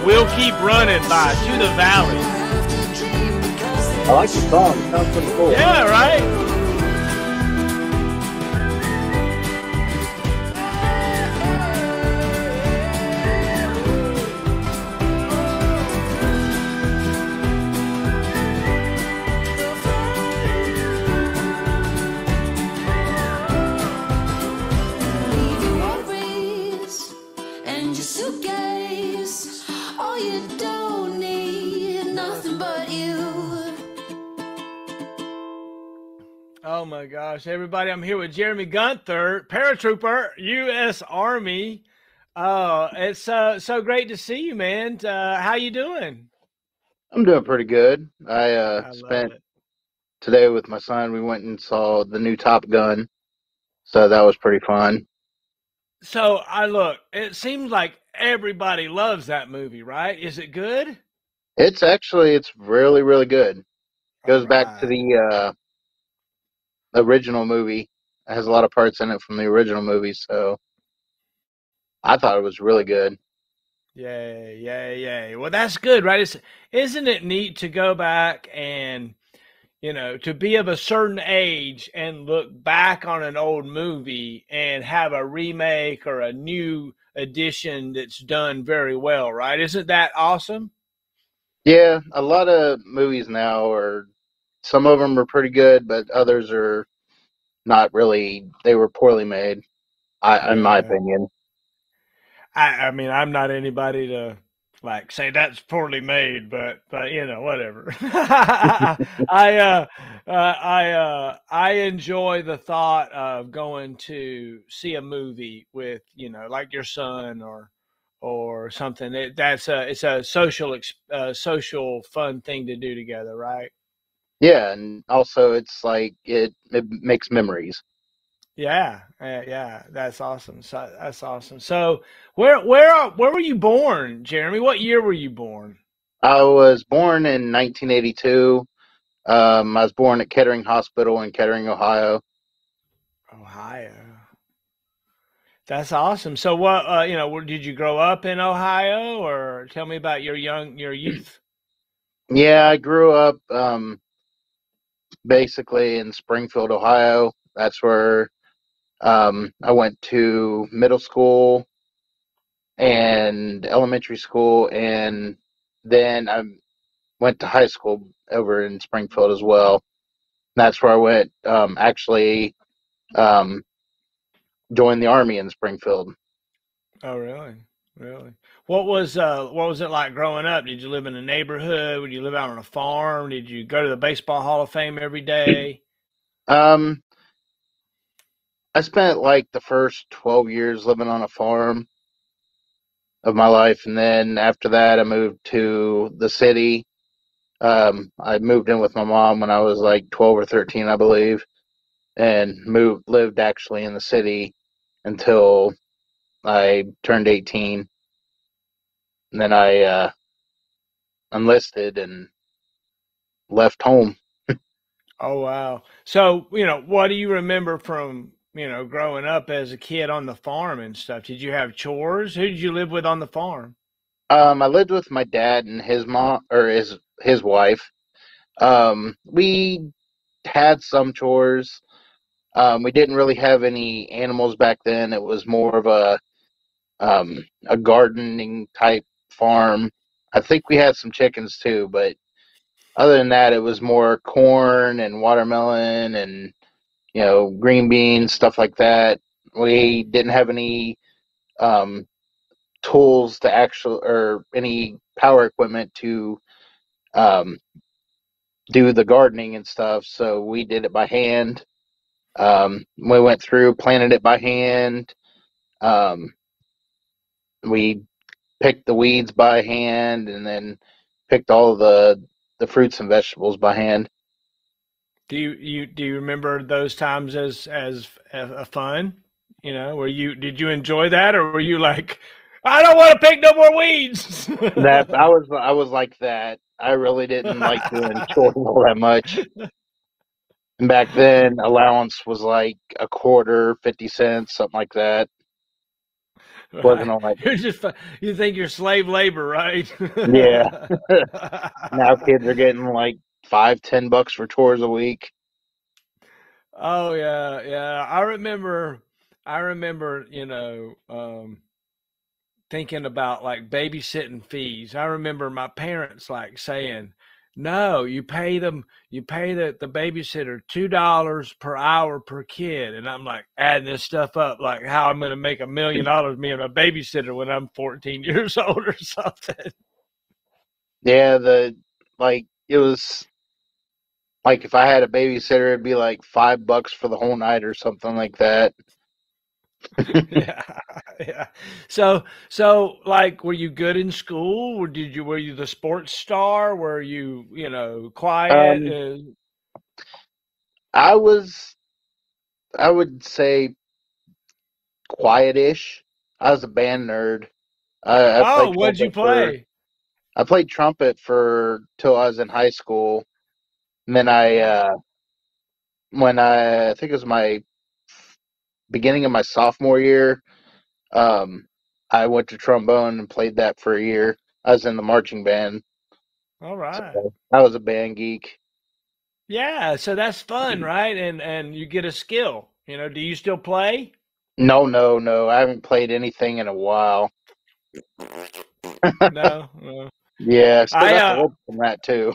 We'll Keep Running by To the Valley. I like the song. It sounds pretty cool. Yeah, right? Oh my gosh, everybody, I'm here with Jeremy Guenther, Paratrooper, U.S. Army. It's so great to see you, man. How you doing? I'm doing pretty good. I I love spent it. today with my son. We went and saw the new Top Gun, so that was pretty fun. So it seems like everybody loves that movie, right? Is it good? It's really, really good. All Goes back to right. the original movie. It has a lot of parts in it from the original movie, so I thought it was really good. Yay, yay, yay. Well, that's good, right? Isn't it neat to go back and, to be of a certain age and look back on an old movie and have a remake or a new edition that's done very well, right? Isn't that awesome? Yeah, a lot of movies now are some of them are pretty good, but others are not really. They were poorly made, in my Yeah. opinion. I mean, I'm not anybody to like say that's poorly made, but whatever. I enjoy the thought of going to see a movie with like your son or something. It's a social fun thing to do together, right? Yeah, and also it's like it makes memories. Yeah, yeah, that's awesome. So that's awesome. So where were you born, Jeremy? What year were you born? I was born in 1982. I was born at Kettering Hospital in Kettering, Ohio. Ohio. That's awesome. So what did you grow up in Ohio, or tell me about your youth? Yeah, I grew up basically in Springfield, Ohio. That's where I went to middle school and elementary school, and then I went to high school over in Springfield as well. That's where I went actually um, joined the Army in Springfield. Oh, really? Really? What was it like growing up? Did you live in a neighborhood? Would you live out on a farm? Did you go to the Baseball Hall of Fame every day? Um, I spent like the first 12 years living on a farm of my life, and then after that, I moved to the city. I moved in with my mom when I was like 12 or 13, I believe, and lived actually in the city until I turned 18. And then I enlisted and left home. Oh, wow. So, what do you remember from, growing up as a kid on the farm and stuff? Did you have chores? Who did you live with on the farm? I lived with my dad and his mom or his wife. We had some chores. We didn't really have any animals back then. It was more of a gardening type farm. I think we had some chickens too, but other than that, it was more corn and watermelon and green beans, stuff like that. We didn't have any um, tools to actual or any power equipment to um, do the gardening and stuff, so we did it by hand. We went through, planted it by hand. Um, we picked the weeds by hand, and then picked all the fruits and vegetables by hand. Do you remember those times as a fun? Were you did you enjoy that, or were you like, I don't want to pick no more weeds? That I was like that. I really didn't like doing chores all that much. And back then, allowance was like a quarter, 50 cents, something like that. Wasn't Right. all like, You're just you think you're slave labor, right? yeah. Now kids are getting like 5, $10 for chores a week. Oh yeah, yeah. I remember, thinking about like babysitting fees. I remember my parents like saying, "No, you pay the babysitter $2 per hour per kid." And I'm like adding this stuff up, like how I'm going to make $1 million me and a babysitter when I'm 14 years old or something. Yeah, it was like if I had a babysitter, it'd be like $5 for the whole night or something like that. Yeah, yeah. So like, were you good in school? Or were you the sports star? Were you, quiet? Um, I was, I would say, quietish. I was a band nerd. I Oh, played what'd you trumpet for play? I played trumpet for till I was in high school. And then Oh, when I think it was my beginning of my sophomore year, um, I went to trombone and played that for a year. I was in the marching band, all so right. I was a band geek. Yeah, so that's fun, right? And you get a skill. Do you still play? No, no, no. I haven't played anything in a while. No, no. Yeah, still I got the lips from that too.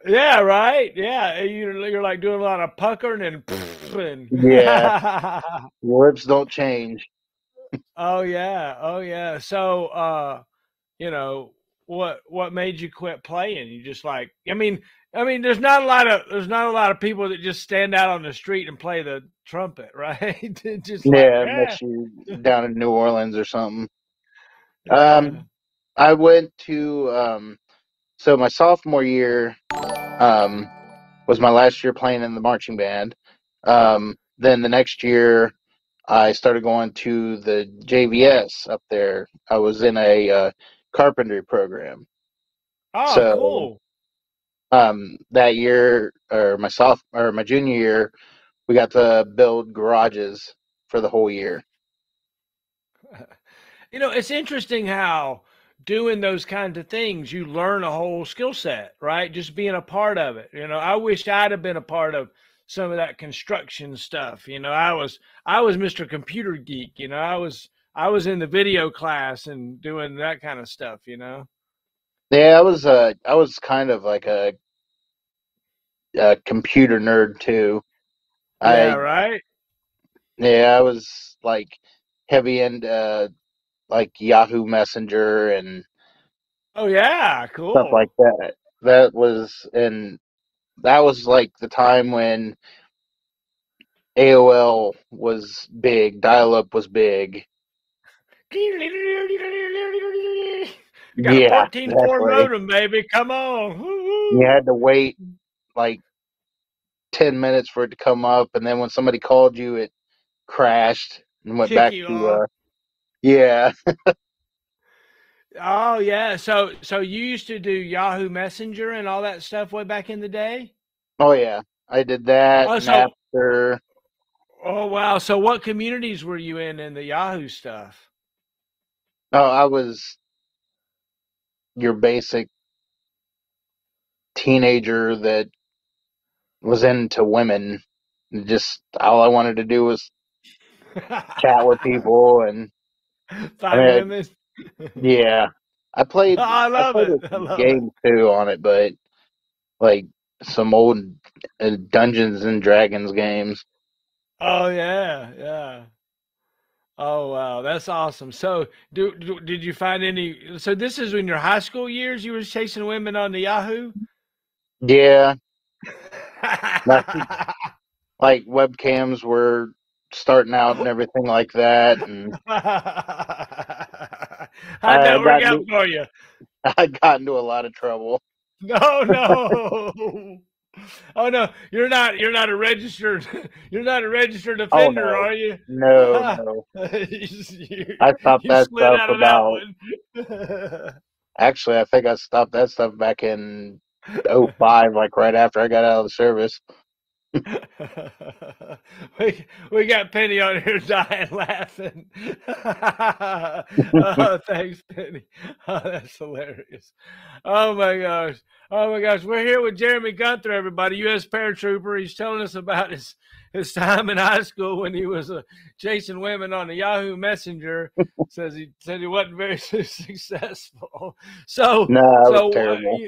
Yeah, right. Yeah, you're like doing a lot of puckering and Yeah, and lips don't change. Oh yeah. Oh yeah. So you know, what made you quit playing? You just like I mean there's not a lot of people that just stand out on the street and play the trumpet, right? Just like, Yeah, yeah. unless you down in New Orleans or something. Yeah. Um, I went to so my sophomore year um was my last year playing in the marching band. Then the next year I started going to the JVS up there. I was in a carpentry program. Oh, So cool. that year or my junior year, we got to build garages for the whole year. It's interesting how doing those kinds of things, you learn a whole skill set, right? Just being a part of it. I wish I'd have been a part of some of that construction stuff. I was Mr. Computer Geek. I was in the video class and doing that kind of stuff. Yeah, I was kind of like a computer nerd too. Yeah, I right. Yeah, I was like heavy into like Yahoo Messenger and Oh yeah, stuff like cool. that. That was like the time when AOL was big, dial-up was big. You got a Yeah, 14.4 exactly. modem, baby. Come on. You Woo-hoo. had to wait like 10 minutes for it to come up, and then when somebody called you, it crashed and went Kick back you to off. yeah. Oh yeah. So you used to do Yahoo Messenger and all that stuff way back in the day? Oh yeah. I did that Oh and so after oh wow. So what communities were you in the Yahoo stuff? oh I was your basic teenager that was into women. Just all I wanted to do was chat with people, and I Find mean, women. yeah, I Oh, played I I love played it. with I some love it. games too on it, but like some old Dungeons and Dragons games. Oh yeah, yeah. Oh wow, that's awesome. So did you find any so this is in your high school years you were chasing women on the Yahoo? Yeah, that's like webcams were starting out and everything like that, and How'd I that work got out into for you? I got into a lot of trouble. No, no. Oh no, you're not a registered you're not a registered Oh offender, no, are you? no, no. you, I stopped you that slid stuff out of that about one. Actually, I think I stopped that stuff back in '05, like right after I got out of the service. we got Penny on here dying laughing. Oh, thanks, Penny. Oh, that's hilarious. Oh my gosh. Oh my gosh. We're here with Jeremy Guenther, everybody, U.S. Paratrooper. He's telling us about his time in high school when he was chasing women on the Yahoo Messenger. He said he wasn't very successful. So No, that was so terrible.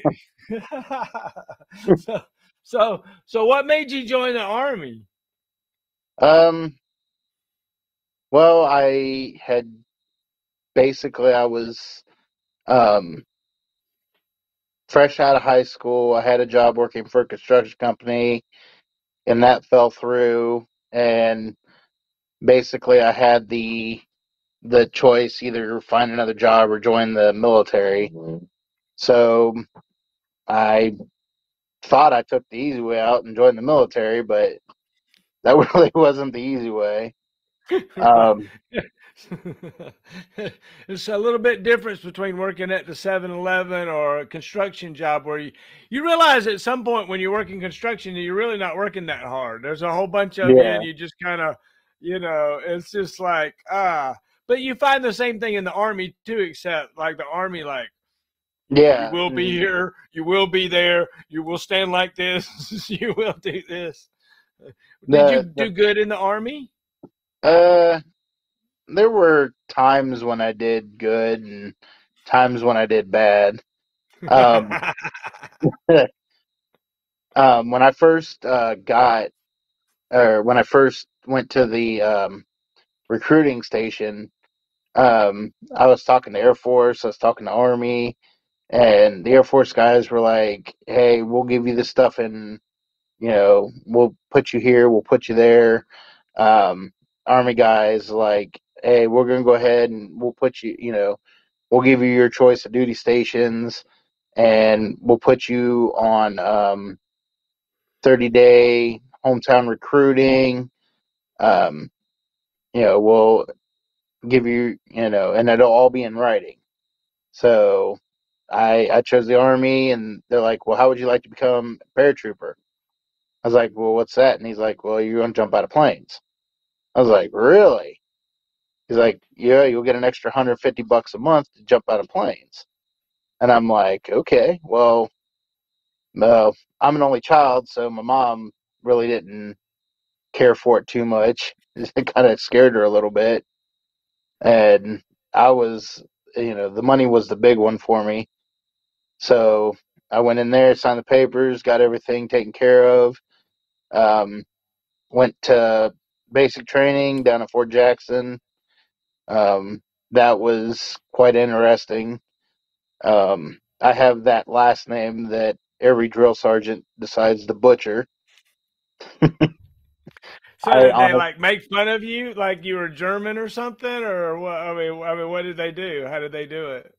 so so what made you join the army? Um, well, I was um fresh out of high school. I had a job working for a construction company, and that fell through. And basically, I had the choice either find another job or join the military. So I thought I took the easy way out and joined the military, but that really wasn't the easy way. Right. Um, It's a little bit difference between working at the 7-Eleven or a construction job where you realize at some point when you're working construction, you're really not working that hard. There's a whole bunch of you yeah, and you just kind of, it's just like, but you find the same thing in the army too, except like the army, like, you yeah. will be here, you will be there, you will stand like this, you will do this. Did you The do good in the army? uh, there were times when I did good and times when I did bad. Um, when I first when I first went to the recruiting station, I was talking to Air Force, I was talking to Army, and the Air Force guys were like, "Hey, we'll give you this stuff, and we'll put you here, we'll put you there." Um, Army guys like, "Hey, we're gonna go ahead and we'll put you, we'll give you your choice of duty stations, and we'll put you on 30-day hometown recruiting. Um, we'll give you, and it'll all be in writing." So I chose the Army, and they're like, "Well, how would you like to become a paratrooper?" I was like, "Well, what's that?" And he's like, "Well, you're going to jump out of planes." I was like, "Really?" He's like, "Yeah, you'll get an extra $150 a month to jump out of planes." And I'm like, "Okay, well, I'm an only child, so my mom really didn't care for it too much. It kind of scared her a little bit, and I was, the money was the big one for me. So I went in there, signed the papers, got everything taken care of. Um, Went to basic training down at Fort Jackson. Um, that was quite interesting. I have that last name that every drill sergeant decides to butcher. So I did they honest, like make fun of you, like you were German or something, or what? I mean, what did they do? How did they do it?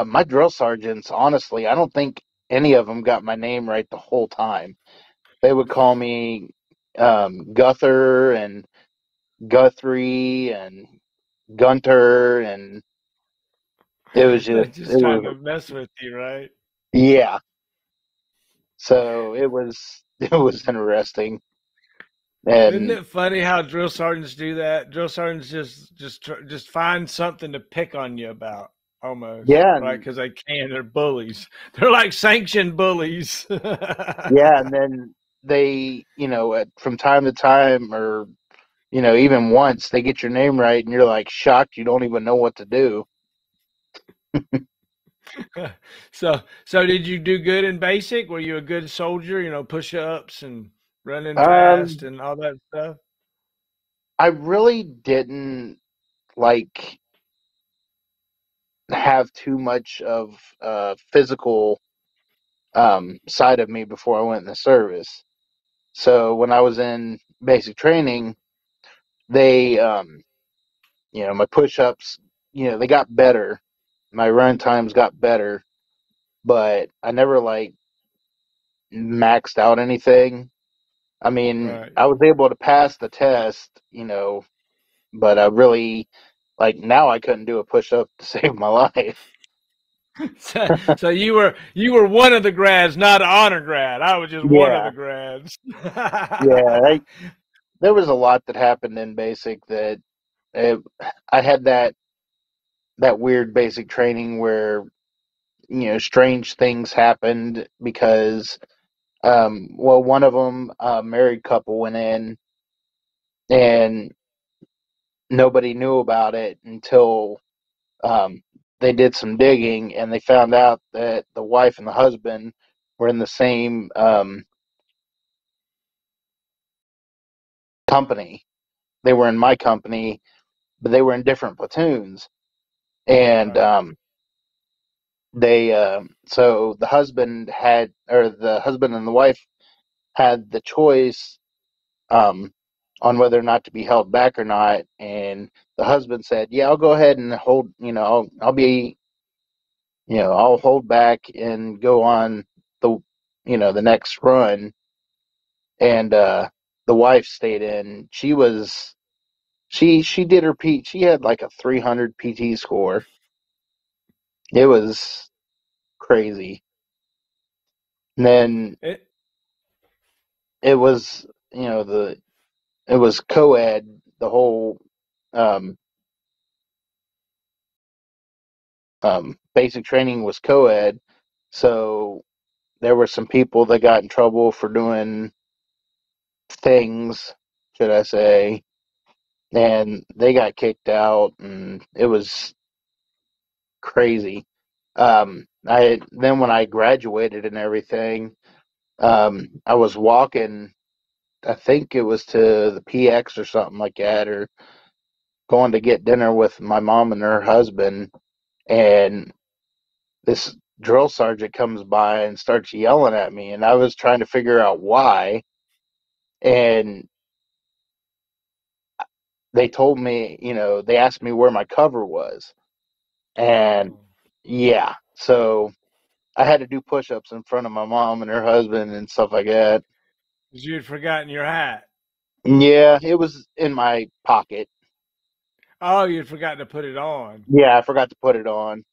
my drill sergeants, honestly, I don't think any of them got my name right the whole time. They would call me Guenther and Guthrie and Gunter, and They're it just trying was, to mess with you, right? yeah. So it was, it was interesting. Isn't And it funny how drill sergeants do that? Drill sergeants just find something to pick on you about, almost, yeah, right? and Because they can. They're bullies. They're like sanctioned bullies. yeah, and then they, from time to time, or even once, they get your name right, and you're like shocked. You don't even know what to do. So did you do good in basic? Were you a good soldier? Push ups and running fast Um, and all that stuff. I really didn't like have too much of physical side of me before I went in the service. So when I was in basic training, they, my push ups, they got better. My run times got better, but I never like maxed out anything. I mean, Right. I was able to pass the test, but I really, like, now I couldn't do a push up to save my life. So you were one of the grads, not an honor grad. I was just one of Yeah, the grads. yeah. There was a lot that happened in basic that it, I had that weird basic training where strange things happened because well, one of them, a married couple, went in and nobody knew about it until um, they did some digging and they found out that the wife and the husband were in the same company. They were in my company, but they were in different platoons. And Right. they so the husband had, or the husband and the wife had the choice um, on whether or not to be held back or not. And the husband said, "Yeah, I'll go ahead and hold. I'll be, I'll hold back and go on the, the next run." And the wife stayed in. She did her P. She had like a 300 PT score. It was crazy. And then It, it was, it was co-ed. The whole um, basic training was co-ed, so there were some people that got in trouble for doing things, should I say, and they got kicked out, and it was crazy. I then when I graduated and everything, I was walking. I think it was to the PX or something like that, or going to get dinner with my mom and her husband, and this drill sergeant comes by and starts yelling at me, and I was trying to figure out why. And they told me, they asked me where my cover was. And oh, yeah, so I had to do push ups in front of my mom and her husband and stuff like that. 'cause you had forgotten your hat. Yeah, it was in my pocket. Oh, you'd forgotten to put it on. Yeah, I forgot to put it on.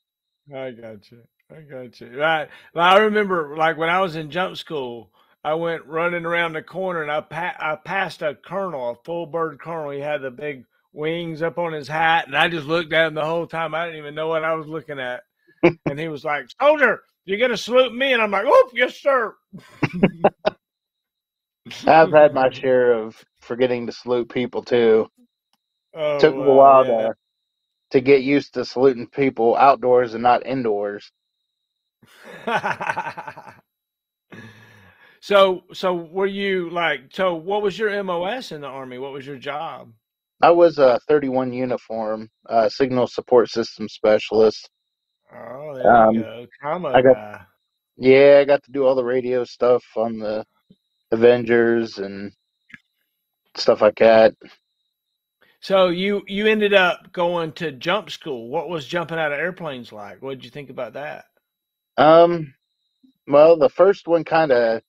I got you. I got you. Right. Well, I remember, like when I was in jump school, I went running around the corner and I passed a colonel, a full bird colonel. He had the big wings up on his hat, and I just looked at him the whole time. I didn't even know what I was looking at. And he was like, "Soldier, you gonna salute me?" And I'm like, "Oh, yes, sir." I've had my share of forgetting to salute people too. Took Oh, me a while yeah. to get used to saluting people outdoors and not indoors. So were you like, so what was your MOS in the Army? What was your job? I was a 31 uniform, signal support system specialist. Oh, there you Um, go. Combo I got guy. Yeah, I got to do all the radio stuff on the Avengers and stuff like that. So you ended up going to jump school. What was jumping out of airplanes like? What did you think about that? Um, well, the first one kind of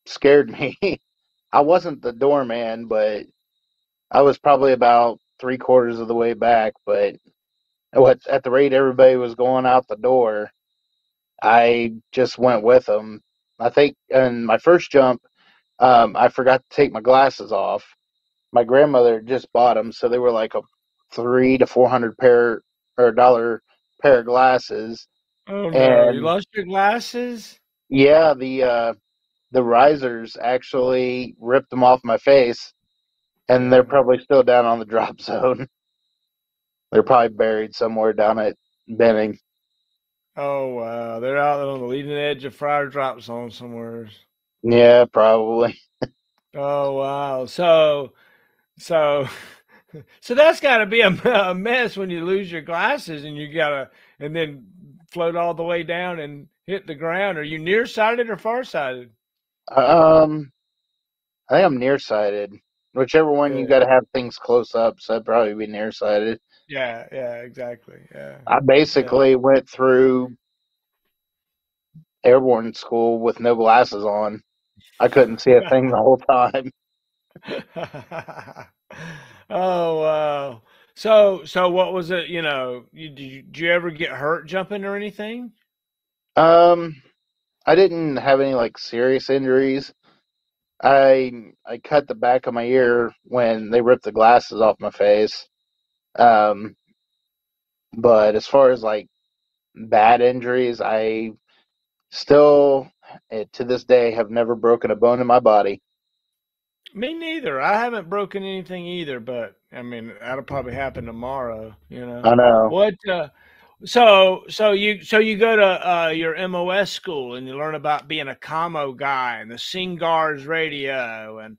scared me. I wasn't the doorman, but I was probably about three quarters of the way back. But at the rate everybody was going out the door, I just went with them. I think in my first jump, I forgot to take my glasses off. My grandmother just bought them, so they were like a 300 to 400 pair or dollar pair of glasses. Oh no, you And lost your glasses? yeah, the risers actually ripped them off my face, and they're Yeah. probably still down on the drop zone. They're probably buried somewhere down at Benning. Oh wow, they're out on the leading edge of fire drop zone somewhere. Yeah, probably. Oh wow. So so that's got to be a mess when you lose your glasses and you gotta and then float all the way down and hit the ground. Are you nearsighted or farsighted? Um, I think I'm nearsighted. Whichever one, you Yeah, got to have things close up, so I'd probably be nearsighted. yeah, yeah, exactly. Yeah, I yeah. basically went through airborne school with no glasses on. I couldn't see a thing the whole time. Oh wow. So what was it? Did you ever get hurt jumping or anything? Um, I didn't have any like serious injuries. I cut the back of my ear when they ripped the glasses off my face. Um, but as far as like bad injuries, I still to this day have never broken a bone in my body. Me neither. I haven't broken anything either, but I mean that'll probably happen tomorrow. I know. What? So you go to your MOS school and you learn about being a commo guy and the Singars radio and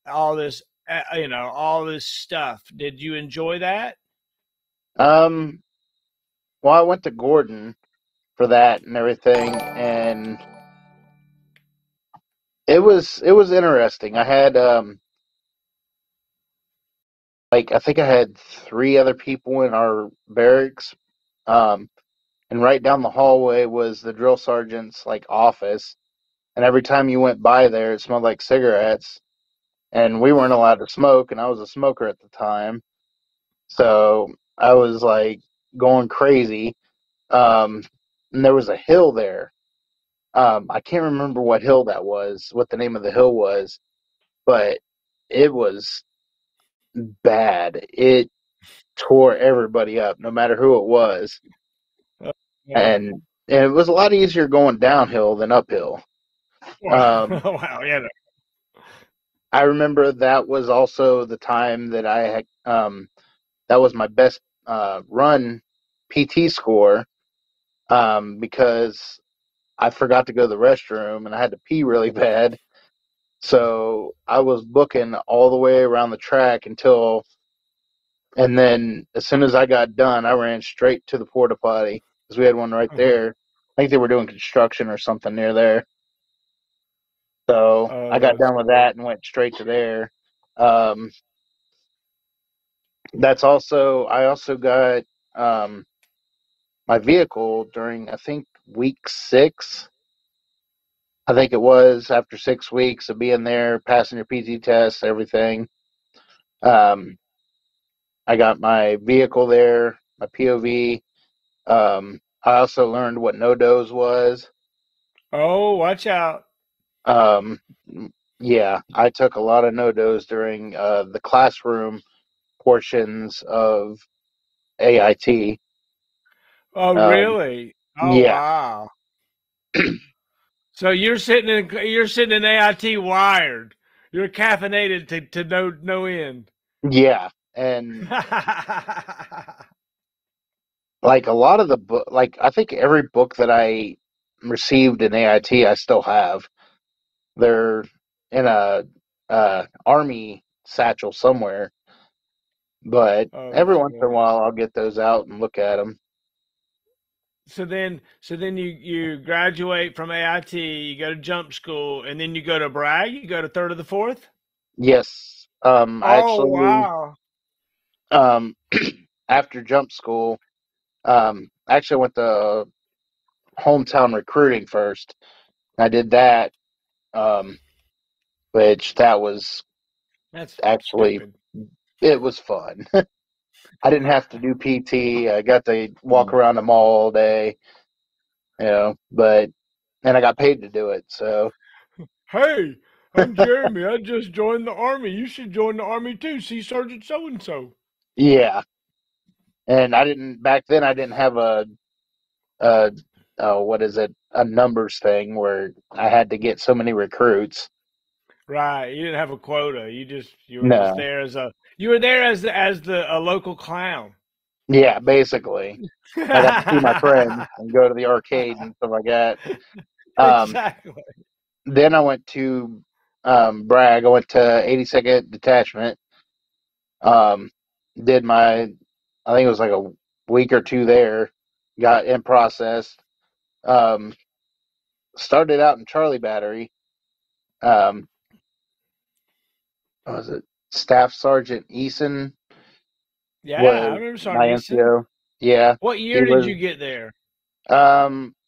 all this, all this stuff. Did you enjoy that? Um, well, I went to Gordon for that and everything, and it was interesting. I had like I think I had three other people in our barracks, um, and right down the hallway was the drill sergeant's like office, and every time you went by there, it smelled like cigarettes, and we weren't allowed to smoke, and I was a smoker at the time, so I was like going crazy. Um, and there was a hill there. I can't remember what hill that was, what the name of the hill was, but it was bad. It tore everybody up, no matter who it was, Uh, yeah. and it was a lot easier going downhill than uphill. Um, Wow. Yeah. I remember that was also the time that I had that was my best run PT score because I forgot to go to the restroom and I had to pee really bad. So I was booking all the way around the track and then as soon as I got done, I ran straight to the porta potty because we had one right Uh-huh. there. I think they were doing construction or something near there. So I Oh, got that's done with cool. that and went straight to there. Um, I also got um, my vehicle during, I think, week 6. I think it was after 6 weeks of being there, passing your PT tests, everything. Um, I got my vehicle there, my POV. I also learned what no dose was. Oh, watch out. Um, yeah, I took a lot of no dose during the classroom portions of AIT. Oh, Um, really? Oh, yeah, wow. So you're sitting in AIT wired. You're caffeinated to no end. yeah, and like a lot of the book, like I think every book that I received in AIT, I still have. They're in a army satchel somewhere, but Oh, every that's once in a cool. while I'll get those out and look at them. So then you graduate from AIT, you go to jump school, and then you go to Bragg. You go to third of the fourth. Yes, I Oh, actually wow. um, after jump school, I actually went to hometown recruiting first. I did that, um, which that was That's actually stupid. it was fun. I didn't have to do PT. I got to walk around the mall all day, but and I got paid to do it. So Hey, I'm Jeremy. I just joined the army. You should join the army too. See Sergeant so and so. yeah, and I didn't back then. I didn't have a what is it, a numbers thing where I had to get so many recruits. Right. You didn't have a quota. You were just No, there as the a local clown. yeah, basically, I got to see my friends and go to the arcade and stuff like that. Um, Exactly. then I went to brag. I went to 82nd Detachment. Um, did my, I think it was like a week or two there. Got in process. Um, started out in Charlie Battery. Um, what was it? Staff Sergeant Eason Yeah, I was remember my Sergeant Easton. NCO. Yeah, What he year did was. you get there?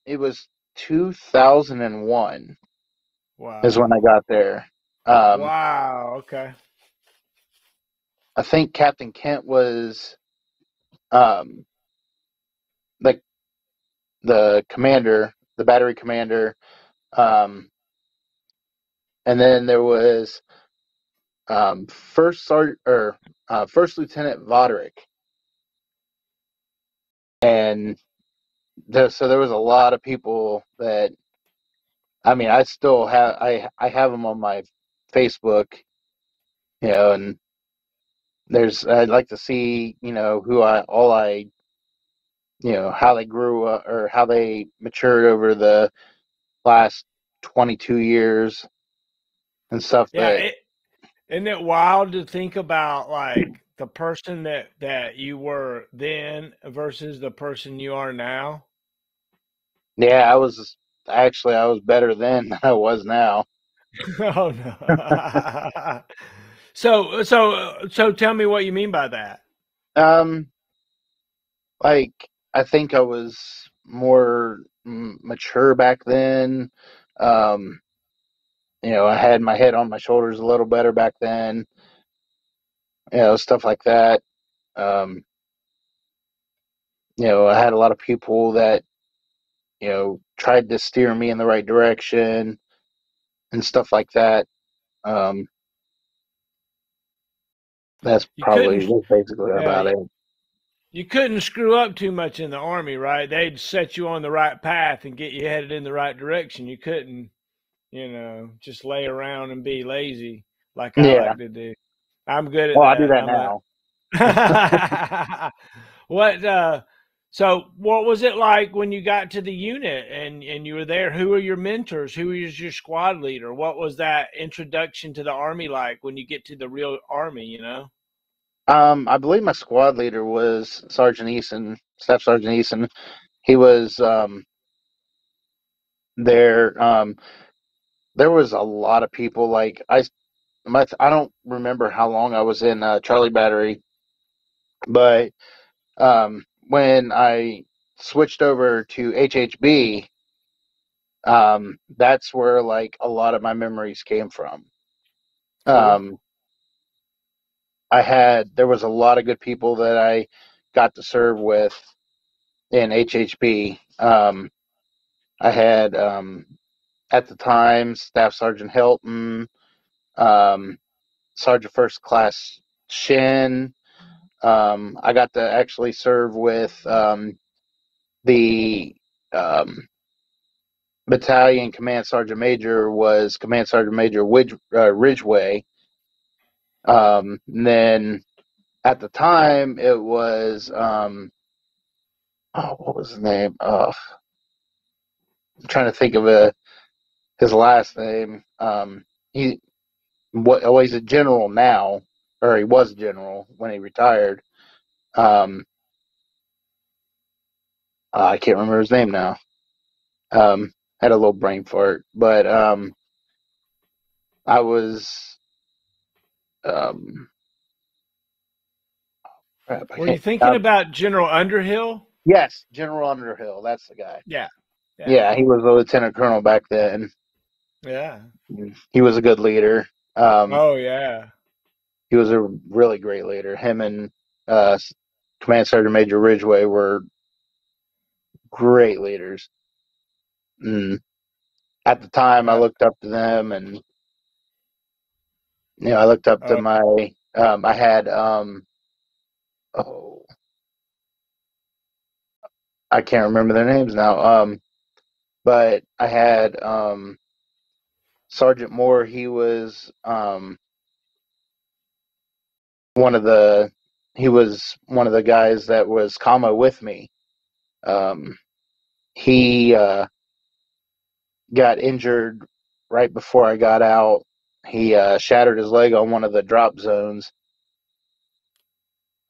It was 2001 is when Wow. I got there. Um, Wow. Okay. I think Captain Kent was. um, like the commander, the battery commander, um, and then there was First Lieutenant Voderick, and so there was a lot of people that I mean I still have I have them on my Facebook, and there's I'd like to see who I how they grew up or how they matured over the last 22 years and stuff. Yeah, But isn't it wild to think about like the person that you were then versus the person you are now? yeah, I was better then than I was now. Oh no. So tell me what you mean by that. Um, like I think I was more mature back then. Um, I had my head on my shoulders a little better back then. Stuff like that. Um, I had a lot of people that tried to steer me in the right direction and stuff like that. Um, that's You couldn't basically yeah, about it. you couldn't screw up too much in the army, right? They'd set you on the right path and get you headed in the right direction. You couldn't, just lay around and be lazy like I Yeah. like to do. I'm good at Well, I do that. that I'm a now. what so what was it like when you got to the unit and you were there? Who were your mentors? Who was your squad leader? What was that introduction to the army like when you get to the real army? I believe my squad leader was Sergeant Eason, Staff Sergeant Eason. He was there. There was a lot of people. Like I don't remember how long I was in Charlie Battery, but when I switched over to HHB, that's where like a lot of my memories came from. Cool. Um, there was a lot of good people that I got to serve with in HHB. I had at the time Staff Sergeant Hilton, um, Sergeant First Class Shin. I got to actually serve with the um, battalion command sergeant major was Command Sergeant Major Ridgway. And then at the time it was what was his name? I'm trying to think of his last name. He he's a general now, or he was a general when he retired. Um, I can't remember his name now. Had a little brain fart, but I was um, crap. I Were you can't. thinking about General Underhill? Yes, General Underhill. That's the guy. Yeah. Yeah. Yeah, he was a lieutenant colonel back then. Yeah. He was a good leader. Um, Oh yeah. he was a really great leader. Him and uh, Command Sergeant Major Ridgway were great leaders. And at the time, I Yeah. looked up to them, and I looked up to Oh, my. I had oh, I can't remember their names now. But I had Sergeant Moore. He was one of the he was one of the guys that was comma with me. Um, he got injured right before I got out. He shattered his leg on one of the drop zones.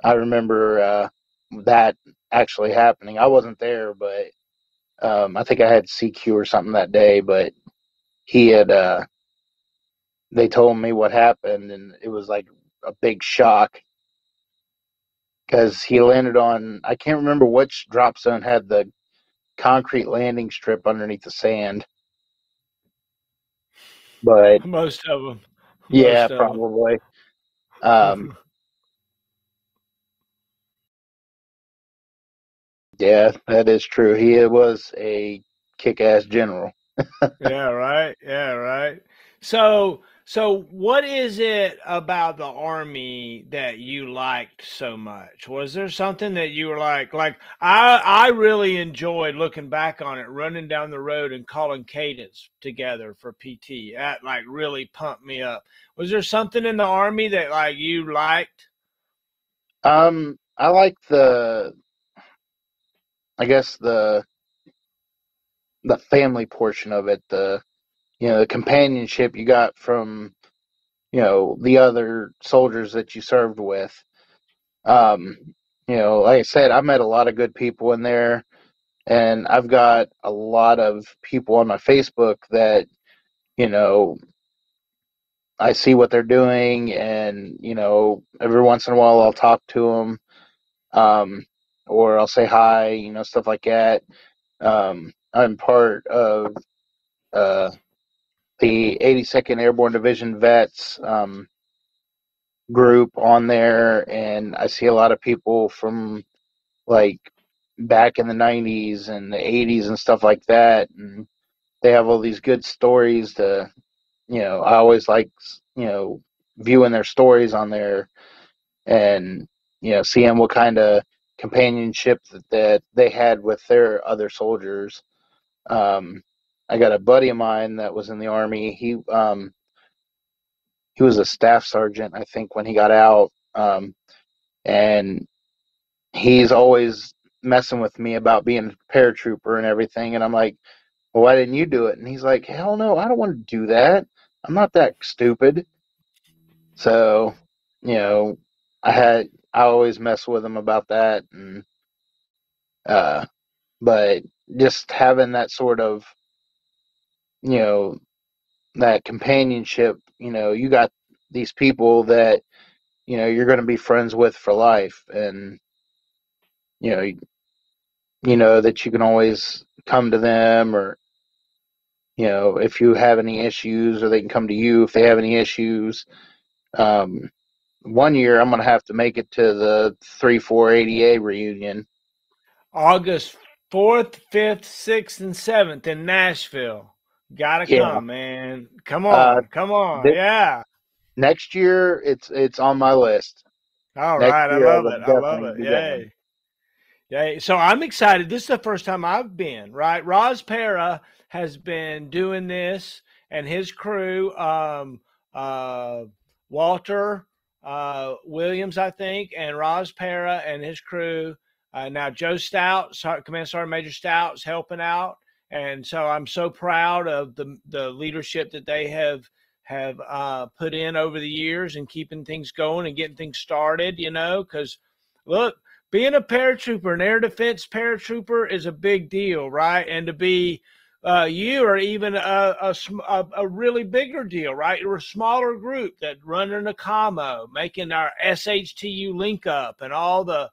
I remember that actually happening. I wasn't there, but I think I had CQ or something that day. But he had. They told me what happened, and it was like a big shock because he landed on. I can't remember which drop zone had the concrete landing strip underneath the sand, but most of them. yeah, Most of them. probably. Um, Yeah, that is true. He was a kick-ass general. Yeah, right. Yeah, right. So what is it about the army that you liked so much? Was there something that you were like I really enjoyed looking back on it, running down the road and calling cadence together for PT. That like really pumped me up. Was there something in the army that like you liked? I like I guess the family portion of it, the companionship you got from, the other soldiers that you served with. Um, like I said, I met a lot of good people in there, and I've got a lot of people on my Facebook that, you know, I see what they're doing, and, every once in a while I'll talk to them, or I'll say hi, stuff like that. I'm part of uh, the 82nd Airborne Division Vets group on there, and I see a lot of people from like back in the 90s and the 80s and stuff like that, and they have all these good stories to, I always like, viewing their stories on there, and seeing what kind of companionship that they had with their other soldiers. um I got a buddy of mine that was in the army. He was a staff sergeant, I think, when he got out. And he's always messing with me about being a paratrooper and everything. And I'm like, well, why didn't you do it? And he's like, hell no, I don't want to do that. I'm not that stupid. So, you know, I always mess with him about that. And, uh, but just having that sort of, you know, that companionship, you got these people that, you're going to be friends with for life. And, you know, that you can always come to them, or if you have any issues, or they can come to you if they have any issues. um One year I'm going to have to make it to the 3-4 ADA reunion. August 4th, 5th, 6th, and 7th in Nashville. Gotta Yeah. come, man. Come uh on. Come on. th- Yeah. Next year it's on my list. All Next right. I year I love will it. I love definitely it. be going. Yay. Yeah, so I'm excited. This is the first time I've been, right? Roz Para has been doing this and his crew, uh, Walter Williams, I think, and Roz Para and his crew. Now Joe Stout, Command Sergeant Major Stout's helping out, and so I'm so proud of the leadership that they have put in over the years and keeping things going and getting things started. Because look, being a paratrooper, an air defense paratrooper, is a big deal, right? And to be you are even a really bigger deal, right? You're a smaller group that running a commo, making our SHTU link up and all the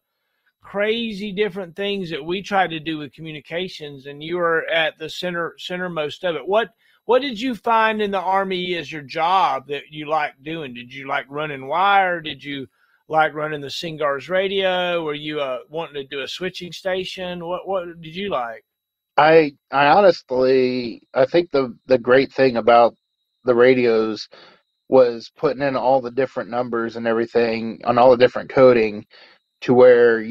crazy different things that we try to do with communications, and you are at the centermost of it. What did you find in the Army as your job that you like doing? Did you like running wire? Did you like running the Singars radio? Were you wanting to do a switching station? What did you like? I honestly, I think the great thing about the radios was putting in all the different numbers and everything on all the different coding, to where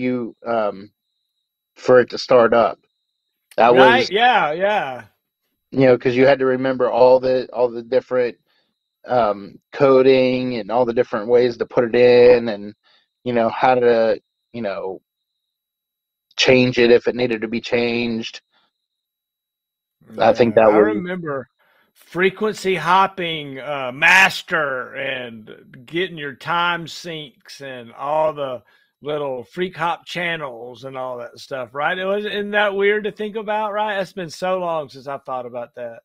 for it to start up. That Right? was, Yeah, yeah. because you had to remember all the different coding, and all the different ways to put it in, and how to you know change it if it needed to be changed. I think Yeah, that I was. remember frequency hopping master and getting your time syncs and all the little freak hop channels and all that stuff, right? Isn't that weird to think about, right? It's been so long since I've thought about that.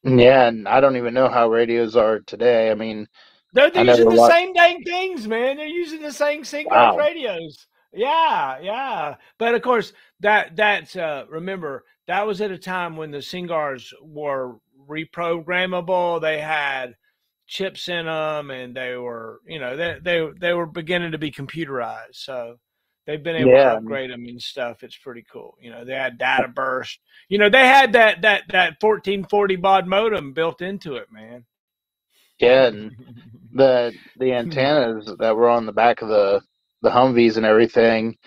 Yeah, and I don't even know how radios are today. I mean, They're I never using the watched. same dang things, man. They're using the same Singars Wow. radios. Yeah, yeah. But of course, that's remember that was at a time when the Singars were reprogrammable. They had chips in them, and they were they were beginning to be computerized. So they've been able to Yeah, upgrade them and stuff. It's pretty cool. You know, they had data burst. You know, they had that 1440 baud modem built into it, man. yeah, and the antennas that were on the back of the Humvees and everything,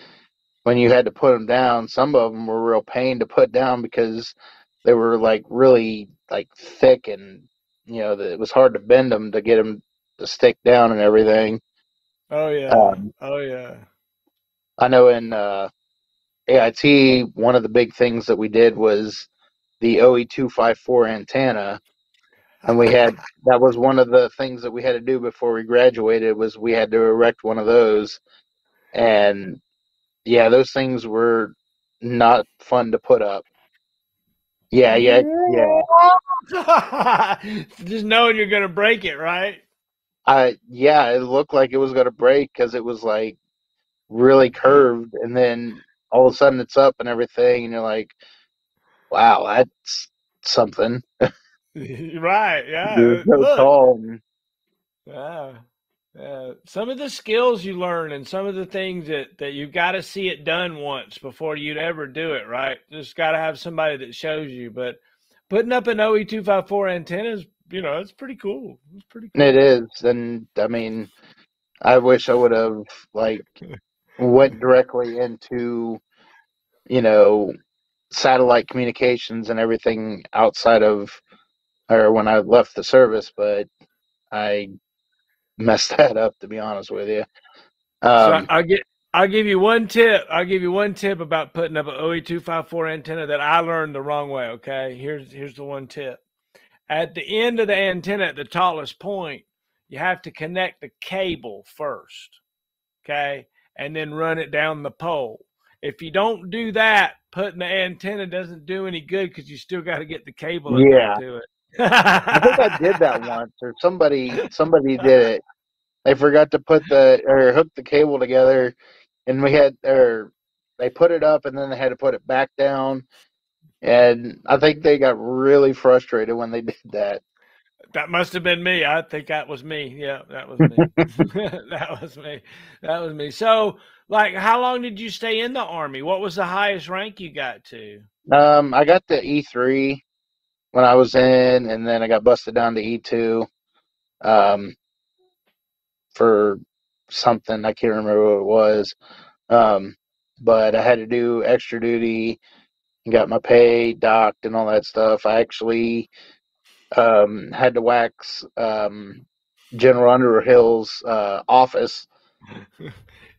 when you had to put them down, some of them were real pain to put down because they were like really like thick, and it was hard to bend them to get them to stick down and everything. Oh yeah. Um, Oh yeah. I know in AIT, one of the big things that we did was the OE254 antenna, and that was one of the things that we had to do before we graduated was we had to erect one of those. And yeah, those things were not fun to put up. Yeah, yeah, yeah. Just knowing you're gonna break it, right? Yeah, it looked like it was going to break because it was like really curved, and then all of a sudden it's up and everything, and you're like, wow, that's something. Right. It was Yeah. so Look. tall. And Yeah. Some of the skills you learn and some of the things that you've got to see it done once before you'd ever do it, right? Just got to have somebody that shows you. But putting up an OE254 antennas, you know, it's pretty cool. It's pretty it cool. is, and I mean, I wish I would have like went directly into you know satellite communications and everything outside of or when I left the service, but I messed that up to be honest with you. So Um, I'll give you one tip. I'll give you one tip about putting up an OE254 antenna that I learned the wrong way. Okay, here's the one tip. At the end of the antenna, at the tallest point, you have to connect the cable first. Okay, and then run it down the pole. If you don't do that, putting the antenna doesn't do any good because you still got to get the cable in there yeah, to it. I think I did that once, or somebody did it. They forgot to put the or hook the cable together, and we had or they put it up and then they had to put it back down, and I think they got really frustrated when they did that. That must have been me. I think that was me. Yeah, that was me. That was me. That was me. So, like, how long did you stay in the Army? What was the highest rank you got to? I got the E3 when I was in, and then I got busted down to E2 um, for something I can't remember what it was. Um, but I had to do extra duty and got my pay docked and all that stuff. I actually had to wax General Underhill's office.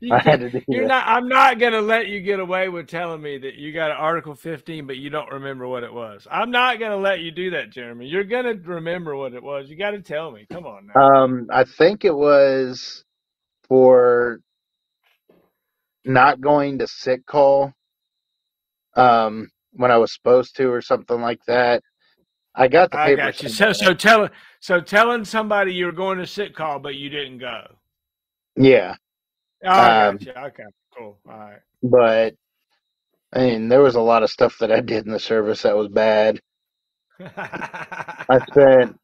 You I had can to do you're that. not I'm not gonna let you get away with telling me that you got an Article 15, but you don't remember what it was. I'm not gonna let you do that, Jeremy. You're gonna remember what it was. You gotta tell me. Come on now. I think it was for not going to sick call when I was supposed to, or something like that. I got the I paper got you. somewhere. So telling somebody you were going to sit call, but you didn't go. Yeah, Oh, I got um, you. Okay, cool. All right. but I mean, there was a lot of stuff that I did in the service that was bad. I spent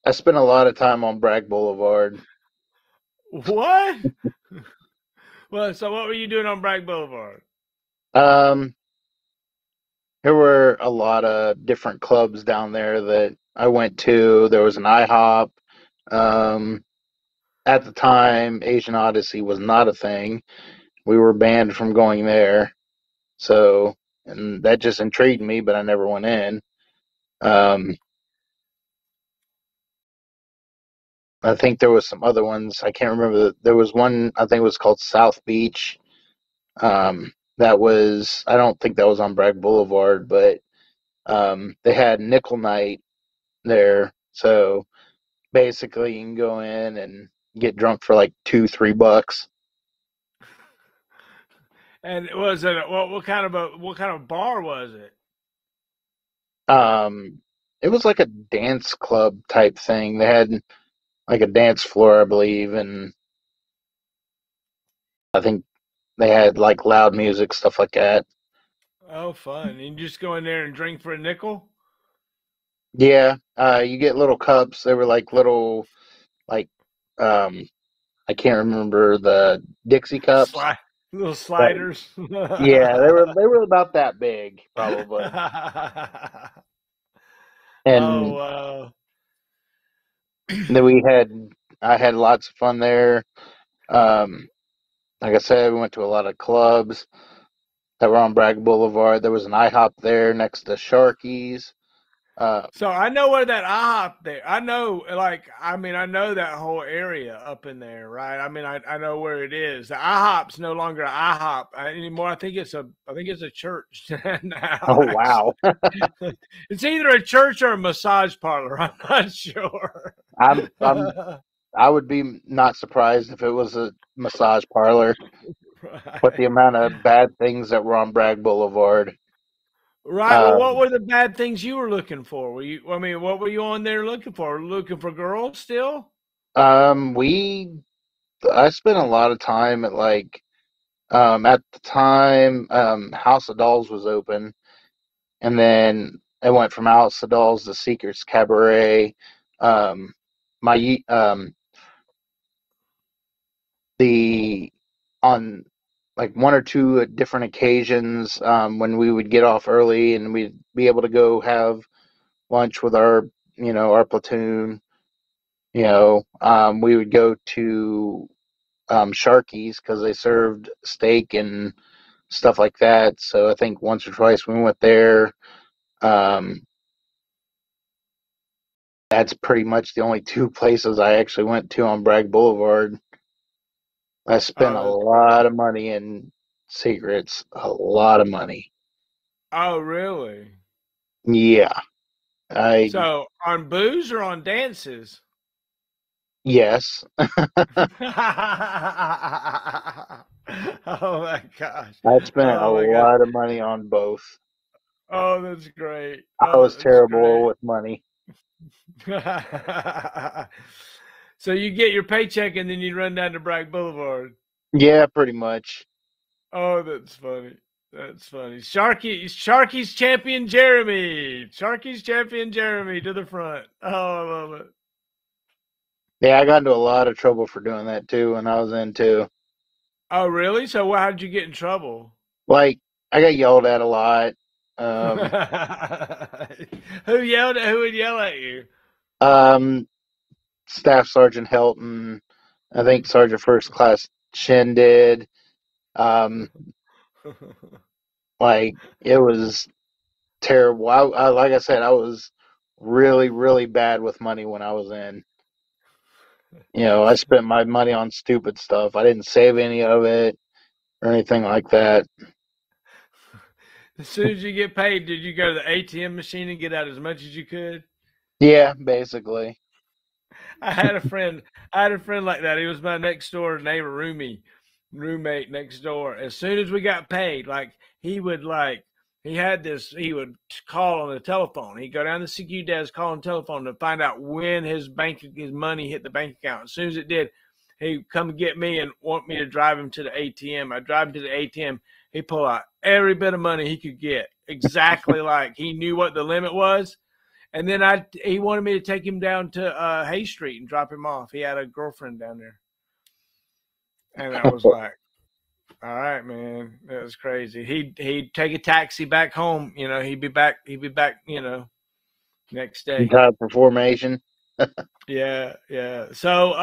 I spent a lot of time on Bragg Boulevard. What? Well, so what were you doing on Bragg Boulevard? Um, there were a lot of different clubs down there that I went to. There was an IHOP. Um, at the time, Asian Odyssey was not a thing. We were banned from going there. So, and that just intrigued me, but I never went in. Um, I think there was some other ones. I can't remember. There was one. I think it was called South Beach. That was. I don't think that was on Bragg Boulevard, but they had nickel night there. So basically, you can go in and get drunk for like $2-3. And was it what kind of bar was it? Um, it was like a dance club type thing. They had like a dance floor, I believe, and I think they had like loud music, stuff like that. Oh, fun! You just go in there and drink for a nickel. Yeah, you get little cups. They were like little, like, um, I can't remember the Dixie cups. Slide. Little But sliders. yeah, they were about that big probably. Oh And wow. then I had lots of fun there. Um, like I said, we went to a lot of clubs that were on Bragg Boulevard. There was an IHOP there next to Sharky's. Uh, So I know where that IHOP there. I know, like, I mean, I know that whole area up in there, right? I mean, I know where it is. The IHOP's no longer an IHOP anymore. I think it's a church now. oh Actually, wow, it's either a church or a massage parlor. I'm not sure. I'm I would be not surprised if it was a massage parlor with the Right. amount of bad things that were on Bragg Boulevard. Right. Well, what Um, were the bad things you were looking for? Were you? I mean, what were you on there looking for? Looking for girls still? we I spent a lot of time at at the time House of Dolls was open, and then I went from House of Dolls to Seeker's Cabaret. Um, my the on like one or two different occasions when we would get off early and we'd be able to go have lunch with our platoon. We would go to Sharky's because they served steak and stuff like that. So I think once or twice we went there. Um, that's pretty much the only two places I actually went to on Bragg Boulevard. I spent Oh, a that's great. lot of money in cigarettes, a lot of money. Oh, really? Yeah, I So on booze or on dances? yes, Oh my gosh. I spent a Oh my gosh. lot of money on both. Oh, that's great. I Oh, was that's terrible great. with money. So you get your paycheck and then you run down to Bragg Boulevard. Yeah, pretty much. Oh, that's funny. That's funny. Sharky's champion Jeremy. Sharky's champion Jeremy to the front. Oh, I love it. Yeah, I got into a lot of trouble for doing that too when I was in too. Oh, really? So how did you get in trouble? Like I got yelled at a lot. Um, Who would yell at you? um, Staff Sergeant Helton, I think Sergeant First Class Shin did. Um, like it was terrible. Like I said, I was really, really bad with money when I was in. I spent my money on stupid stuff. I didn't save any of it or anything like that. As soon as you get paid, did you go to the ATM machine and get out as much as you could? Yeah, basically. I had a friend. I had a friend like that. He was my next door neighbor, roommate next door. As soon as we got paid, like he would like he had this. He would call on the telephone. He'd go down the CQ desk, call on the telephone to find out when his money hit the bank account. As soon as it did, he'd come get me and want me to drive him to the ATM. I drive him to the ATM. He pull out every bit of money he could get, exactly like he knew what the limit was. And then he wanted me to take him down to Hay Street and drop him off. He had a girlfriend down there, and I was like, "All right, man, that was crazy." He'd take a taxi back home. He'd be back. He'd be back. Next day. Type of formation. Yeah, yeah. So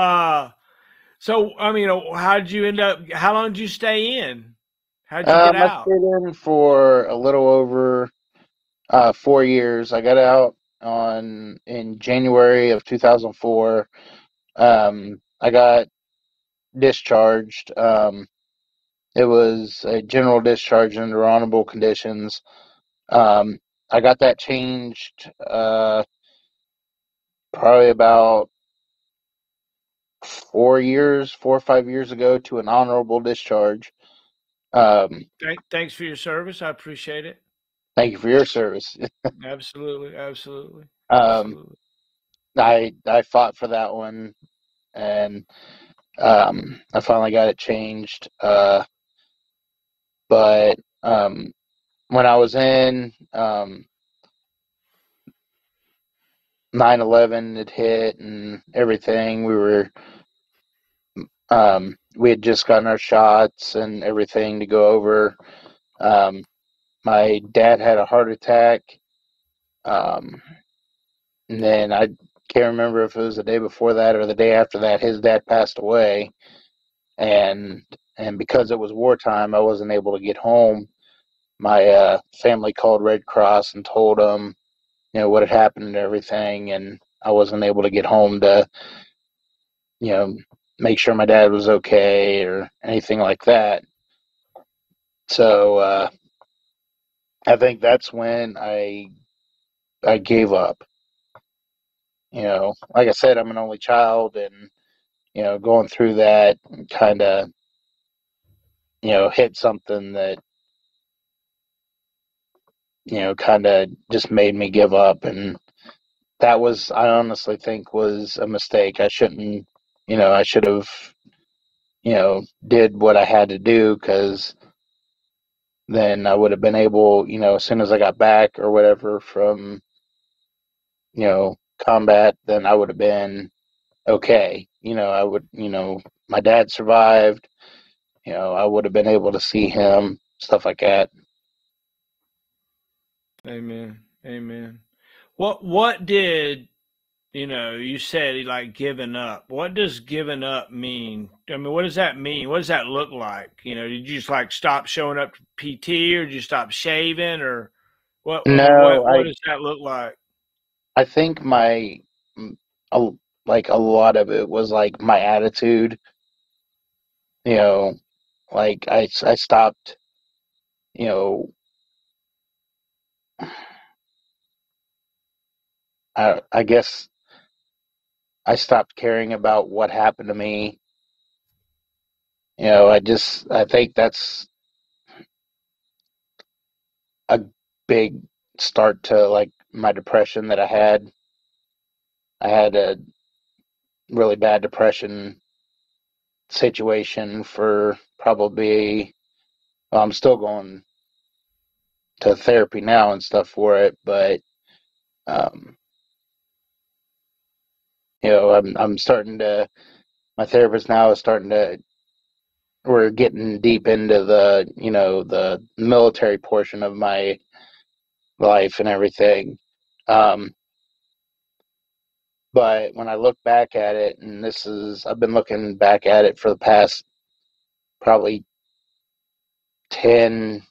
I mean, how'd you end up? How long did you stay in? How'd you get I out? stayed in for a little over 4 years. I got out on in January of 2004. I got discharged. It was a general discharge under honorable conditions. Um, I got that changed probably about 4 or 5 years ago to an honorable discharge. Um, Thanks for your service. I appreciate it. thank you for your service. Absolutely, absolutely, Um, absolutely. I fought for that one, and I finally got it changed. But when I was in 9/11 had hit and everything. We were We had just gotten our shots and everything to go over. Um, my dad had a heart attack. Um, and then I can't remember if it was the day before that or the day after that, his dad passed away. And because it was wartime, I wasn't able to get home. My family called Red Cross and told them, what had happened and everything, and I wasn't able to get home to, you know, make sure my dad was okay or anything like that. So I think that's when I gave up. Like I said, I'm an only child, and going through that kind of hit something that kind of just made me give up, and that was, I honestly think, was a mistake. I shouldn't, I should have, did what I had to do, because then I would have been able, as soon as I got back or whatever from, combat, then I would have been okay. I would, my dad survived, I would have been able to see him, stuff like that. Amen. Amen. What did you said like giving up. What does giving up mean? I mean, what does that mean? What does that look like? Did you just like stop showing up to PT, or did you stop shaving, or what? I mean, No, what does that look like? I think mm, a, like a lot of it was like my attitude, you know, like I stopped, you know, I guess I stopped caring about what happened to me. I think that's a big start to like my depression that I had. I had a really bad depression situation for probably, well, I'm still going to therapy now and stuff for it, but um, I'm starting to, my therapist now is starting to, we're getting deep into the military portion of my life and everything. Um, but when I look back at it, and I've been looking back at it for the past probably 10,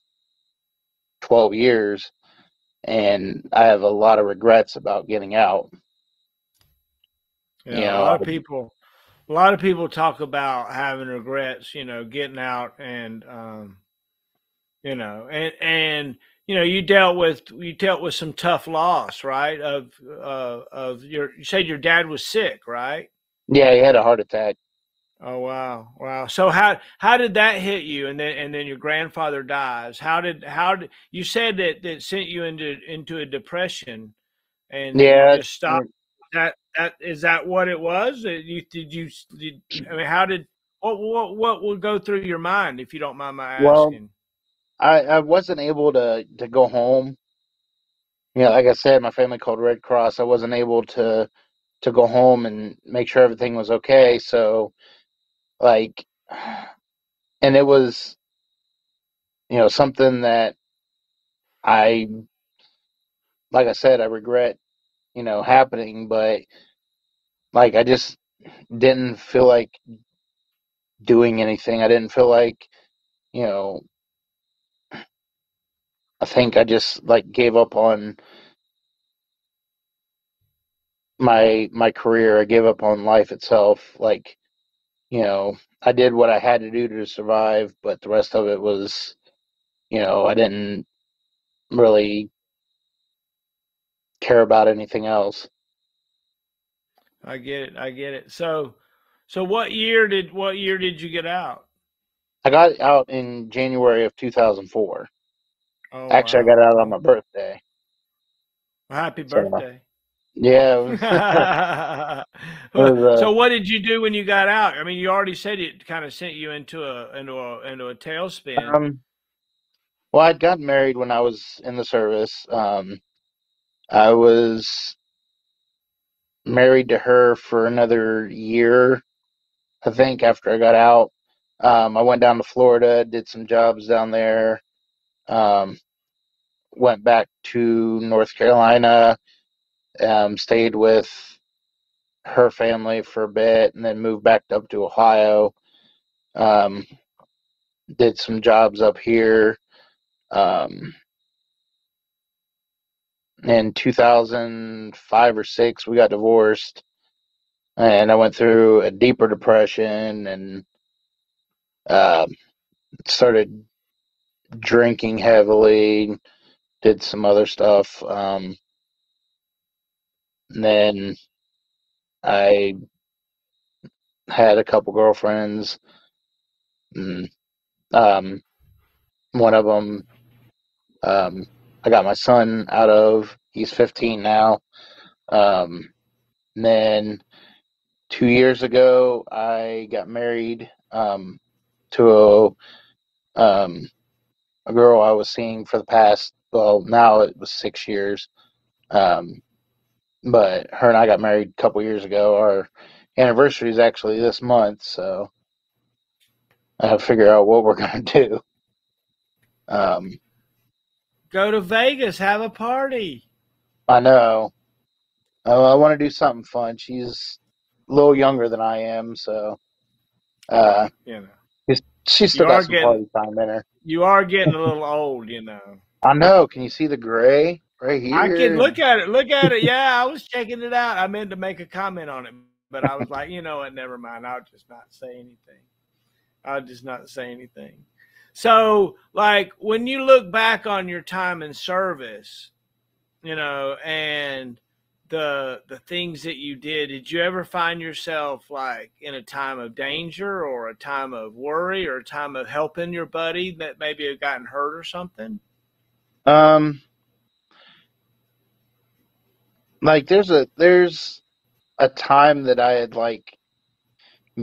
12 years, and I have a lot of regrets about getting out. You Yeah, a know, lot I, of people, a lot of people talk about having regrets. Getting out and you dealt with some tough loss, right? Of you said your dad was sick, right? yeah, he had a heart attack. Oh wow, wow. So how did that hit you? And then your grandfather dies. How did you said that sent you into a depression, and that you Yeah, just stopped? That is that what it was? I mean, how did what would go through your mind, if you don't mind my well, asking? I wasn't able to go home. Like I said, my family called Red Cross. I wasn't able to go home and make sure everything was okay. So, like, and it was, something that I, like I said, I regret, happening, but like I just didn't feel like doing anything. I didn't feel like, you know, I think I just like gave up on my career. I gave up on life itself. Like, I did what I had to do to survive, but the rest of it was, I didn't really care about anything else. I get it. I get it. So what year did you get out? I got out in January of 2004. Oh Actually, I wow. got out on Oh, my birthday. happy So, birthday. yeah, it was, So what did you do when you got out? I mean, you already said it kind of sent you into a tailspin. um, well, I'd gotten married when I was in the service. I was married to her for another year, I think after I got out, I went down to Florida, did some jobs down there, um, went back to North Carolina, stayed with her family for a bit, and then moved back up to Ohio. Um, did some jobs up here. Um, in 2005 or six, we got divorced, and I went through a deeper depression and uh, started drinking heavily. Did some other stuff. And then I had a couple girlfriends. And, um, one of them, I got my son out of. He's 15 now. And then 2 years ago, I got married to a girl I was seeing for the past, well, now it was 6 years. Um, but her and I got married a couple years ago. Our anniversary is actually this month, so I have to figure out what we're going to do. Um, Go to Vegas, have a party. I know. I want to do something fun. She's a little younger than I am, so uh, Well, you know, she's still you got are some getting party time in her. you are getting a little old, you know. I know. Can you see the gray right I can here? look at it. Look at it. Yeah, I was checking it out. I meant to make a comment on it, but I was like, you know what? Never mind. I'll just not say anything. I'll just not say anything. So, like, when you look back on your time in service, you know, and the things that you did you ever find yourself like in a time of danger or a time of worry or a time of helping your buddy that maybe had gotten hurt or something? Um, like there's a time that I had like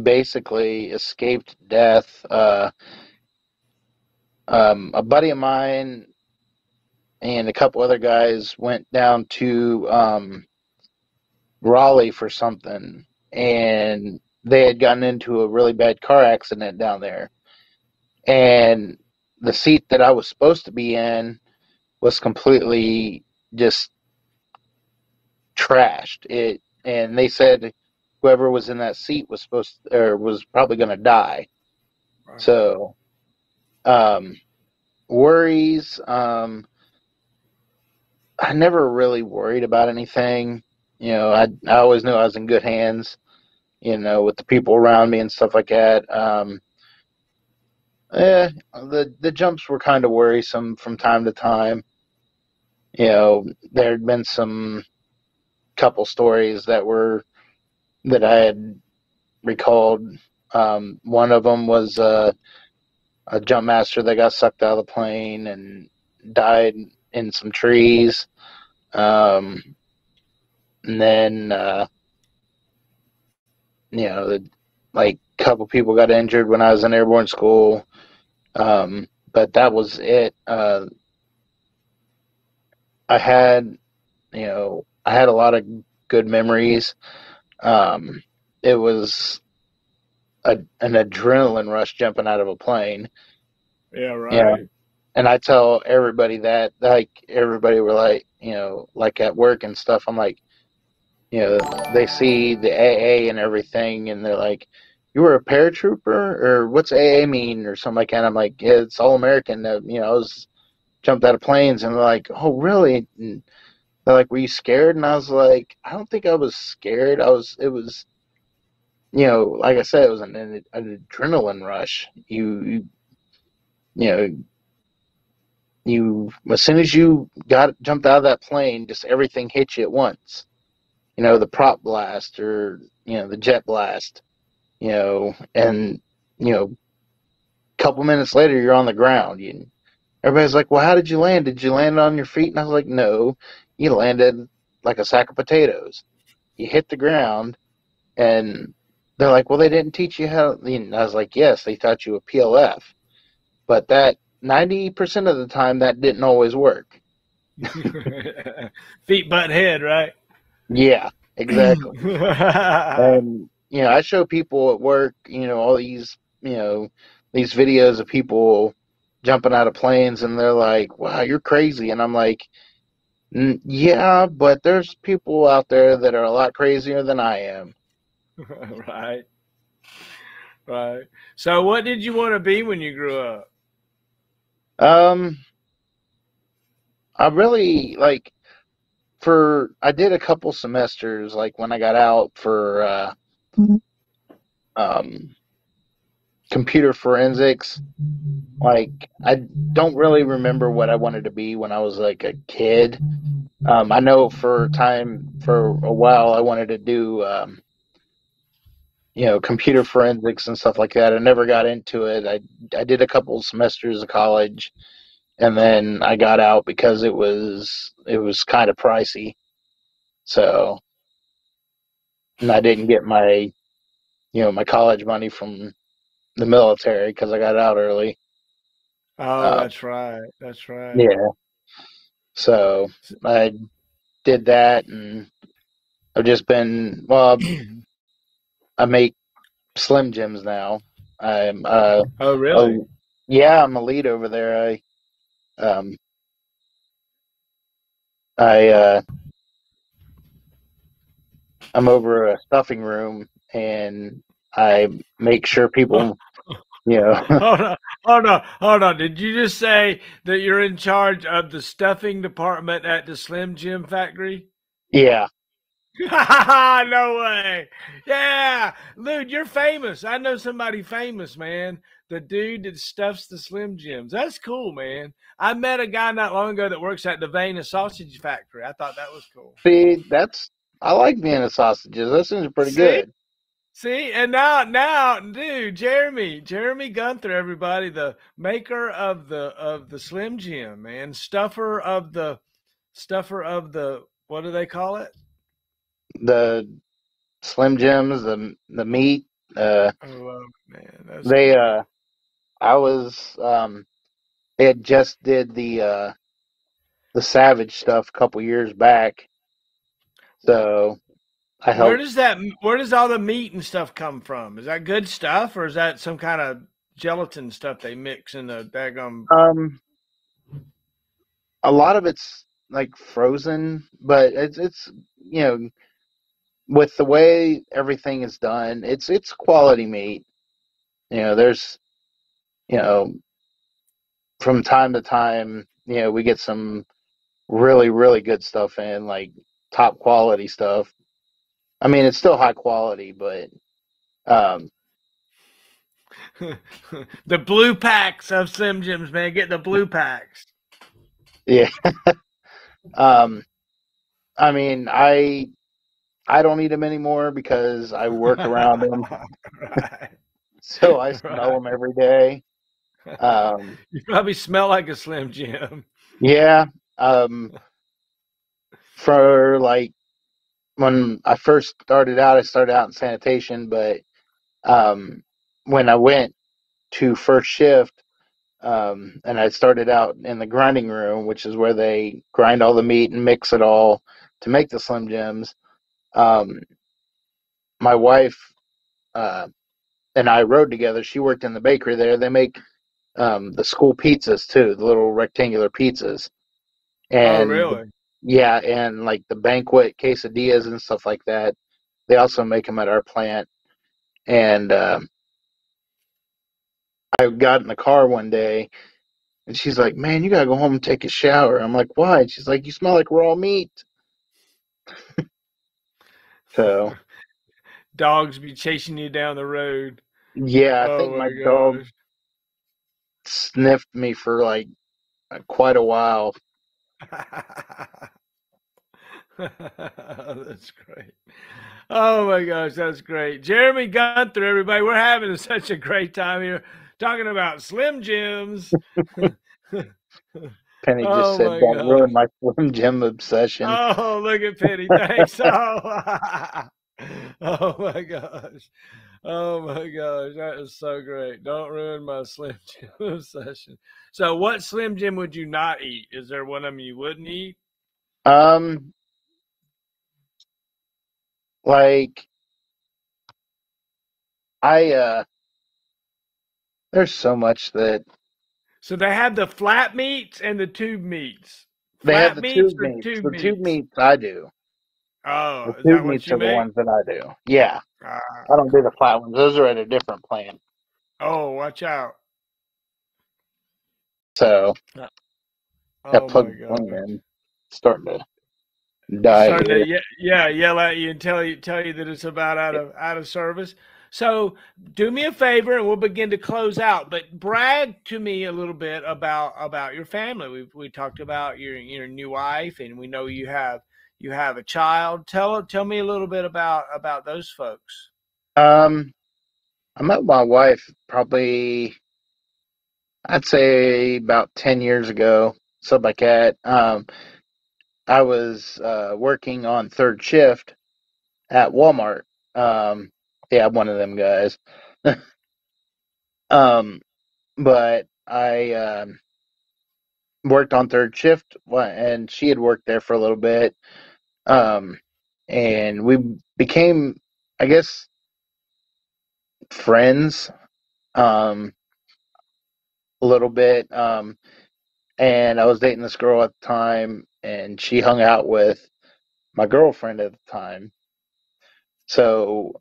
basically escaped death. A buddy of mine and a couple other guys went down to Raleigh for something, and they had gotten into a really bad car accident down there. And the seat that I was supposed to be in was completely just trashed. It and they said whoever was in that seat was supposed to, or was probably going to die. Right. So um, worries. I never really worried about anything. You know, I always knew I was in good hands. You know, with the people around me and stuff like that. The jumps were kind of worrisome from time to time. You know, there had been some couple stories that I had recalled. One of them was a jump master that got sucked out of the plane and died in some trees. And then like a couple people got injured when I was in airborne school. But that was it. I had I had a lot of good memories. Um, it was an adrenaline rush jumping out of a plane. Yeah, Yeah, right. and I tell everybody that, like, everybody were like, like at work and stuff. I'm like, they see the AA and everything, and they're like, "You were a paratrooper, or what's AA mean, or something like that." I'm like, "Yeah, it's all American." I was jumped out of planes, and they're like, "Oh, really?" And they're like, "Were you scared?" And I was like, "I don't think I was scared. It was, like I said, it was an adrenaline rush. You know, as soon as you jumped out of that plane, just everything hit you at once. The prop blast or the jet blast. And a couple minutes later, you're on the ground. Everybody's like, "Well, how did you land? Did you land on your feet?" And I was like, "No, you landed like a sack of potatoes. You hit the ground." And they're like, "Well, they didn't teach you how." And I was like, "Yes, they taught you a PLF, but that 90% of the time that didn't always work." Feet, butt, head, right? Yeah, exactly. And I show people at work, all these, these videos of people jumping out of planes, and they're like, "Wow, you're crazy," and I'm like, "Yeah, but there's people out there that are a lot crazier than I am." Right, right. So, what did you want to be when you grew up? Um, I really like I did a couple semesters like when I got out for um computer forensics. Like I don't really remember what I wanted to be when I was like a kid. I know for a while I wanted to do computer forensics and stuff like that. I never got into it. I did a couple semesters of college, and then I got out because it was kind of pricey. So, and I didn't get my college money from the military because I got out early. Oh, Uh, that's right. That's right. yeah, so I did that, and I've just been well. I make Slim Jims now. I'm Oh, really? oh yeah, I'm a lead over there. Um I I'm over a stuffing room, and I make sure people you know Hold on, hold on, hold on. Did you just say that you're in charge of the stuffing department at the Slim Jim factory? yeah. No way. Yeah. Dude, you're famous. I know somebody famous, man. The dude that stuffs the Slim Jims. That's cool, man. I met a guy not long ago that works at the Vienna sausage factory. I thought that was cool. See, that's I like Vienna sausages. That seems pretty See? good. See, and now, dude, Jeremy Guenther, everybody, the maker of the Slim Jim, man, stuffer of the what do they call it? The Slim Jims, the meat, uh Oh man, that's they cool. I was they had just did the Savage stuff a couple years back. So I helped. Where does all the meat and stuff come from? Is that good stuff or is that some kind of gelatin stuff they mix in the daggum? Um, a lot of it's like frozen, but it's you know with the way everything is done, it's quality meat. There's you know from time to time, we get some really really good stuff in, like top quality stuff. I mean, it's still high quality, but um, The blue packs of Slim Jims, man. Get the blue packs. yeah. Um, I mean, I don't eat them anymore because I work around them, Right, so I smell right. them every day. Um, You probably smell like a Slim Jim. yeah. Um, for like when I first started out, I started out in sanitation, but um, when I went to first shift, and I started out in the grinding room, which is where they grind all the meat and mix it all to make the Slim Jims. Um, my wife uh, and I rode together. She worked in the bakery there. They make the school pizzas too, the little rectangular pizzas, Oh, and really? yeah, and like the banquet quesadillas and stuff like that. They also make them at our plant. And I got in the car one day, and she's like, "Man, you gotta go home and take a shower." I'm like, "Why?" She's like, "You smell like raw meat." So Dogs be chasing you down the road. yeah, I Oh think my my dog gosh. sniffed me for like quite a while. That's great. Oh my gosh, that's great. Jeremy Gunther, everybody. We're having such a great time here talking about Slim Jims. Penny just Oh said, my "Don't ruin gosh. my Slim Jim obsession." Oh, look at Penny. Thanks. Oh, oh my gosh. Oh my gosh. That is so great. Don't ruin my Slim Jim session. So, what Slim Jim would you not eat? Is there one of them you wouldn't eat? Um, like I there's so much that So they have the flat meats and the tube meats. they have Flat the meats tube or meats. tube The tube meats? meats I do. The Oh, is tube that what meats you are the make? ones that I do. Yeah. I Ah, don't do the cool. flat ones. Those are at a different plant. Oh, watch out. So Uh, that Oh my plug God. plant in starting to It's die starting to here. yell at you and tell you that it's about out of service. So do me a favor and we'll begin to close out. But brag to me a little bit about your family. We talked about your new wife, and we know you have a child. Tell me a little bit about those folks. Um, I met my wife probably I'd say about 10 years ago, something like that. I was working on third shift at Walmart. Um, yeah, I'm one of them guys. um, but I worked on third shift, and she had worked there for a little bit. Um, and we became, I guess, friends a little bit. And I was dating this girl at the time, and she hung out with my girlfriend at the time. So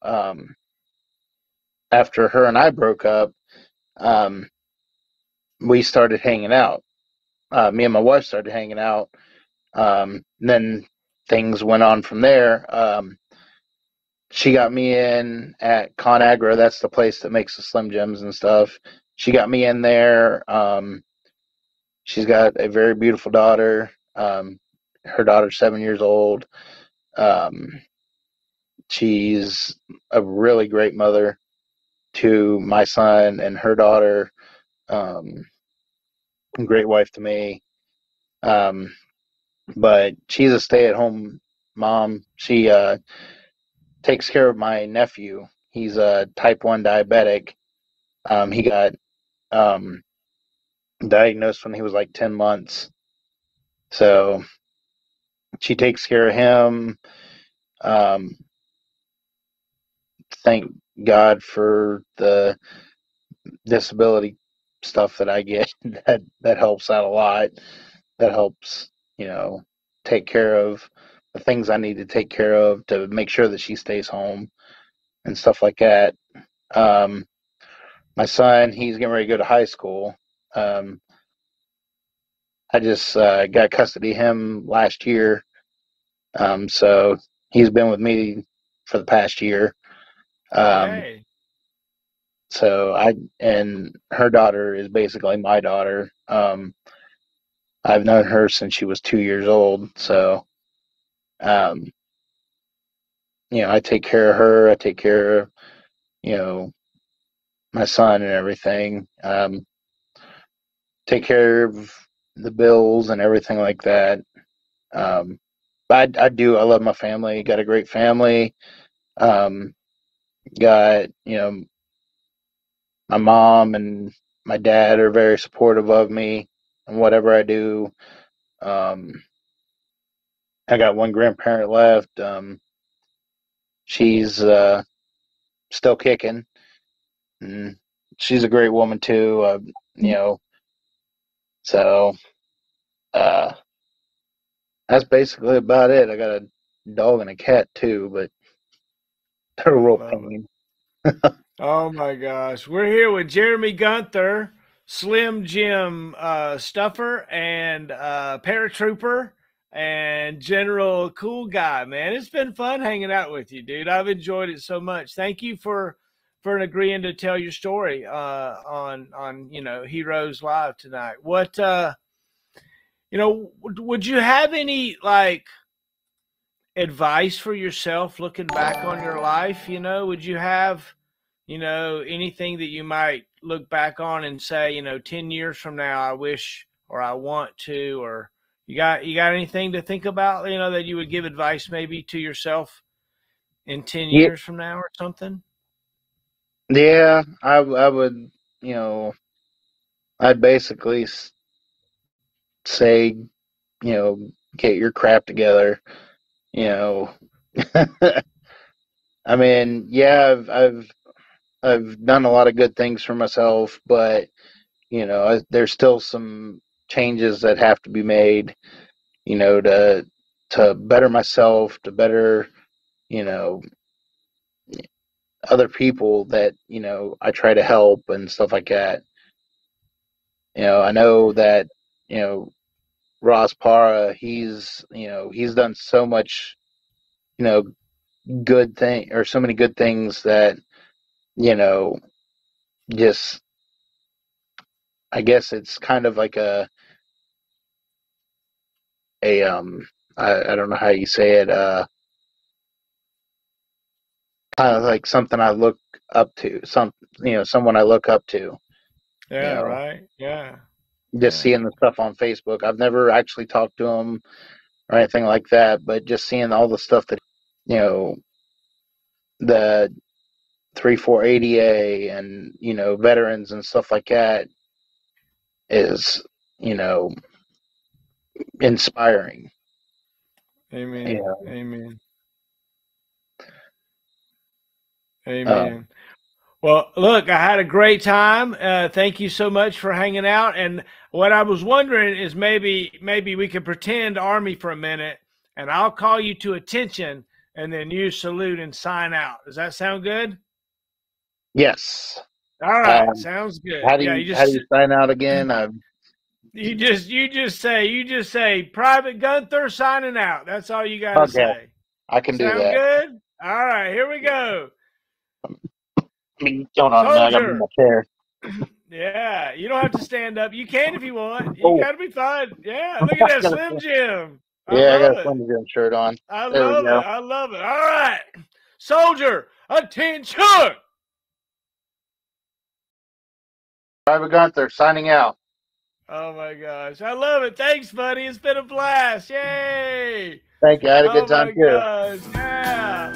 after her and I broke up, um, we started hanging out. Me and my wife started hanging out. Then things went on from there. She got me in at ConAgra. That's the place that makes the Slim Jims and stuff. She got me in there. She's got a very beautiful daughter. Her daughter's 7 years old. Um, she's a really great mother to my son and her daughter. Um, Great wife to me. Um, but she's a stay-at-home mom. She takes care of my nephew. He's a type 1 diabetic. He got um, diagnosed when he was like 10 months. So she takes care of him. Um, thank God for the disability stuff that I get. That helps out a lot. That helps, you know, take care of the things I need to take care of to make sure that she stays home and stuff like that. Um, my son, he's getting ready to go to high school. Um, I just got custody of him last year, so he's been with me for the past year. Um, Yay. so I and her daughter is basically my daughter. I've known her since she was 2 years old, so um, I take care of her. I take care of you know my son and everything. Take care of the bills and everything like that. Um, but I do. I love my family. Got a great family. Um, got my mom and my dad are very supportive of me and whatever I do. Um, I got one grandparent left. She's still kicking. And she's a great woman too. You know, so uh, that's basically about it. I got a dog and a cat too, but they're a I real love it. pain. Oh my gosh. We're here with Jeremy Guenther, Slim Jim Stuffer, and Paratrooper, and General Cool Guy, man. It's been fun hanging out with you, dude. I've enjoyed it so much. Thank you for agreeing to tell your story on Heroes Live tonight. What would you have any like advice for yourself looking back on your life? Would you have anything that you might look back on and say, 10 years from now, I wish or I want to, or you got anything to think about, that you would give advice maybe to yourself in 10 Yeah, years from now or something? yeah. I would. You know, I'd basically say, get your crap together. You know, I mean, yeah, I've I've done a lot of good things for myself, but there's still some changes that have to be made, to better myself, to better, you know, other people that, I try to help and stuff like that. I know that, you know, Ross Para, he's done so much, you know, good thing or so many good things that, you know, just I guess it's kind of like a I don't know how you say it, kind of like something I look up to, someone I look up to, you Yeah, know, right. Yeah. just Yeah. seeing the stuff on Facebook. I've never actually talked to him or anything like that, but just seeing all the stuff that, you know, the 3480A and, veterans and stuff like that is, you know, inspiring. You Amen. know, Amen. um, Amen. Well, look, I had a great time. Thank you so much for hanging out. And what I was wondering is maybe we could pretend Army for a minute, and I'll call you to attention, and then you salute and sign out. Does that sound good? yes. All right, Um, sounds good. how do Yeah, you how do you sign out again? you just say Private Guenther signing out. That's all you got to Okay, say. I can do Sound that. good? All right, here we go. Hold on a minute. I got to move my Soldier. chair. Yeah, you don't have to stand up. You can if you want. You Oh, got to be fine. Yeah, look at I that got Slim a, Jim. I yeah, I got love a it. Slim Jim shirt on. I There we love it. go. I love it. All right, soldier, attention. Private Gunther signing out. Oh my gosh, I love it. Thanks, buddy. It's been a blast. Yay! Thank you. I had a Oh good time my too. gosh, yeah.